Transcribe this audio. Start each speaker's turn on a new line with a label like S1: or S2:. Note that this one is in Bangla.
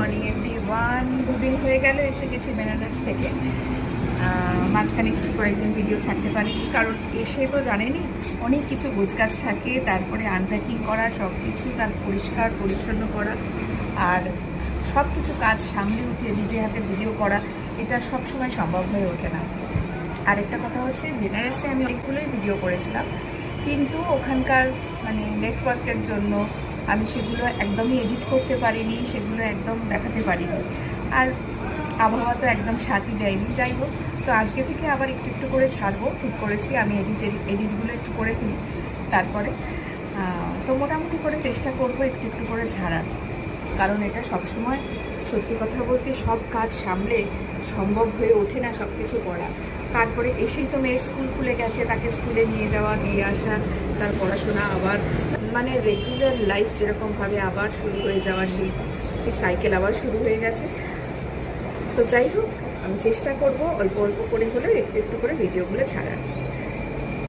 S1: Morning everyone. দুদিন হয়ে গেল এসে গেছি বেনারস থেকে। মাঝখানে কয়েকদিন ভিডিও ছাড়তে পারিনি, কারণ এসে তো জানেনই অনেক কিছু গোছগাছ থাকে, তারপরে আনপ্যাকিং করা, সব কিছু তার পরিষ্কার পরিচ্ছন্ন করা, আর সব কিছু কাজ সামনে উঠে নিজে হাতে ভিডিও করা, এটা সব সময় সম্ভব হয়ে ওঠে না। আরেকটা কথা হচ্ছে, বেনারসে আমি অনেকগুলোই ভিডিও করেছিলাম, কিন্তু ওখানকার নেটওয়ার্কের জন্য আমি সেগুলো একদমই এডিট করতে পারিনি, সেগুলো একদম দেখাতে পারিনি, আর আবহাওয়া তো একদম সাথই দেয়নি। যাই হোক, তো আজকে থেকে আবার একটু একটু করে ছাড়বো ঠিক করেছি। আমি এডিটগুলো একটু করে ফেলি, তারপরে তো মোটামুটি করে চেষ্টা করব একটু একটু করে ছাড়ার, কারণ এটা সবসময় সত্যি কথা বলতে সব কাজ সামলে সম্ভব হয়ে ওঠে না সব কিছু করা। তারপরে এসেই তো মেয়ের স্কুল খুলে গেছে, তাকে স্কুলে নিয়ে যাওয়া, দিয়ে আসা, তার পড়াশোনা আবার রেগুলার লাইফ যেরকমভাবে আবার শুরু হয়ে যাওয়া, সেই সাইকেল আবার শুরু হয়ে গেছে। তো যাই হোক, আমি চেষ্টা করব অল্প অল্প করে হলেও একটু একটু করে ভিডিওগুলো ছাড়ার।